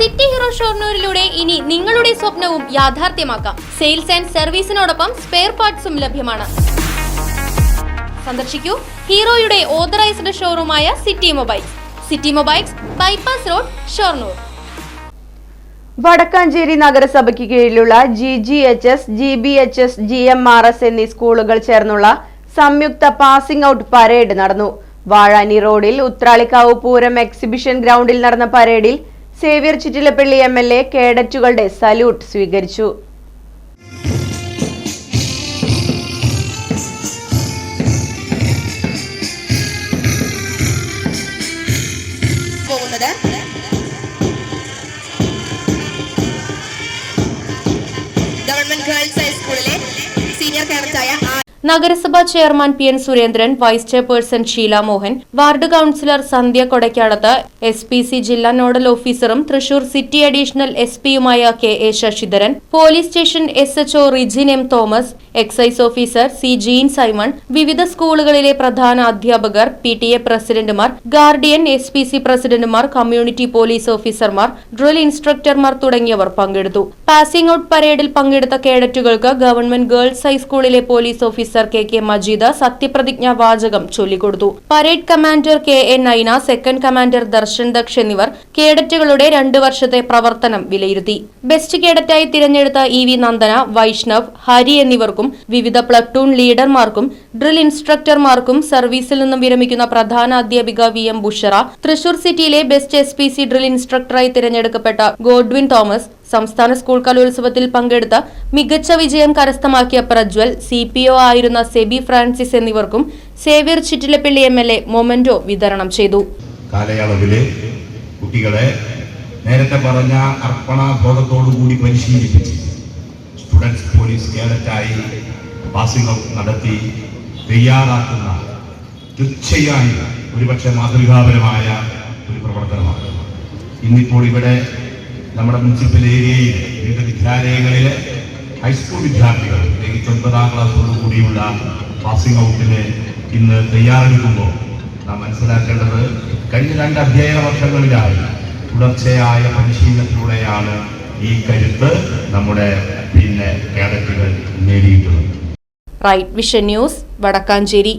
City hero ഷൊർണൂരിലൂടെ ഇനി നിങ്ങളുടെ സ്വപ്നവും യാഥാർത്ഥ്യമാക്കാം. സെയിൽസ് ആൻഡ് സർവീസിനോടൊപ്പം സ്പെയർ പാർട്സും ലഭ്യമാണ്. സന്ദർശിക്കൂ ഹീറോയുടെ ഓതറൈസ്ഡ് ഷോറൂമായ city mobiles. City mobiles, bypass road, Shoranur. Vadakkanchery നഗരസഭയ്ക്ക് കീഴിലുള്ള GGHS, GBHS, GMRS എന്നീ സ്കൂളുകൾ ചേർന്നുള്ള സംയുക്ത പാസിംഗ് ഔട്ട് പരേഡ് നടന്നു. വാഴാനി റോഡിൽ ഉത്രാളിക്കാവ് പൂരം എക്സിബിഷൻ ഗ്രൗണ്ടിൽ നടന്ന പരേഡിൽ സേവ്യർ ചിറ്റിലപ്പള്ളി MLA കേഡറ്റുകളുടെ സല്യൂട്ട് സ്വീകരിച്ചു. ഗവൺമെന്റ് ഗേൾസ് ഹൈസ്കൂളിലെ സീനിയർ കേഡറ്റായ നഗരസഭാ chairman PN Surendran, vice chairperson Sheela Mohan, ward councillor Sandhya Kodakkadath, SPC ജില്ലാ നോഡൽ ഓഫീസറും തൃശൂർ സിറ്റി അഡീഷണൽ SPയുമായ KA Sasidharan, police station SHO Rijin M Thomas, excise officer C Jean Simon, വിവിധ സ്കൂളുകളിലെ പ്രധാന അധ്യാപകർ, PTA പ്രസിഡന്റുമാർ, ഗാർഡിയൻ, SPC പ്രസിഡന്റുമാർ, കമ്മ്യൂണിറ്റി പോലീസ് ഓഫീസർമാർ, ഡ്രിൽ ഇൻസ്ട്രക്ടർമാർ തുടങ്ങിയവർ പങ്കെടുത്തു. പാസിംഗ് ഔട്ട് പരേഡിൽ പങ്കെടുത്ത കേഡറ്റുകൾക്ക് ഗവൺമെന്റ് ഗേൾസ് ഹൈസ്കൂളിലെ പോലീസ് ഓഫീസർ KK മജീദ് സത്യപ്രതിജ്ഞാ വാചകം ചൊല്ലിക്കൊടുത്തു. Parade commander KA Naina, second commander Darshan Daksh എന്നിവർ കേഡറ്റുകളുടെ 2 വർഷത്തെ പ്രവർത്തനം വിലയിരുത്തി. ബെസ്റ്റ് കേഡറ്റായി തിരഞ്ഞെടുത്ത EV നന്ദന, വൈഷ്ണവ്, ഹരി എന്നിവർക്കും വിവിധ പ്ലട്ടൂൺ ലീഡർമാർക്കും ഡ്രിൽ ഇൻസ്ട്രക്ടർമാർക്കും സർവീസിൽ നിന്നും വിരമിക്കുന്ന പ്രധാന അധ്യാപിക VM ബുഷറ, തൃശൂർ സിറ്റിയിലെ ബെസ്റ്റ് SPC ഡ്രിൽ ഇൻസ്ട്രക്ടറായി തിരഞ്ഞെടുക്കപ്പെട്ട ഗോഡ്വിൻ തോമസ്, സംസ്ഥാന സ്കൂൾ കലോത്സവത്തിൽ പങ്കെടുത്ത മികച്ച വിജയം കരസ്ഥമാക്കിയ പ്രജ്വൽ, CPO ആയിരുന്ന സെബി ഫ്രാൻസിസ് എന്നിവർക്കും സേവ്യർ ചിറ്റിലപ്പള്ളി MLA മൊമെന്റോ വിതരണം ചെയ്തു. കാലയളവിലെ കുട്ടികളെ നേരത്തെ പറഞ്ഞ അർപ്പണബോധത്തോടുകൂടി പരിശീലിപ്പിച്ച് സ്റ്റുഡൻസ് പോലീസ് കേഡറ്റായി പാസിംഗ് ഔട്ട് നടത്തി തയ്യാറാക്കുന്ന തീർച്ചയായും ഒരുപക്ഷെ മാതൃകാപരമായ ഒരു പ്രവർത്തനമാണ്. ഇന്നിപ്പോൾ ഇവിടെ നമ്മുടെ മുനിസിപ്പൽ ഏരിയയിൽ വിവിധ വിദ്യാലയങ്ങളിലെ ഹൈസ്കൂൾ വിദ്യാർത്ഥികൾ പ്രത്യേകിച്ച് 9ാം ക്ലാസ്സോടു കൂടിയുള്ള പാസിംഗ് ഔട്ടിന് ഇന്ന് തയ്യാറെടുക്കുമ്പോൾ നാം മനസ്സിലാക്കേണ്ടത് കഴിഞ്ഞ 2 അധ്യയന വർഷങ്ങളിലായി തുടർച്ചയായ പരിശീലനത്തിലൂടെയാണ് ഈ കരുത്ത് നമ്മുടെ കേഡറ്റുകൾ നേടിയിട്ടുള്ളത്. Right vision news, Vadakkanchery.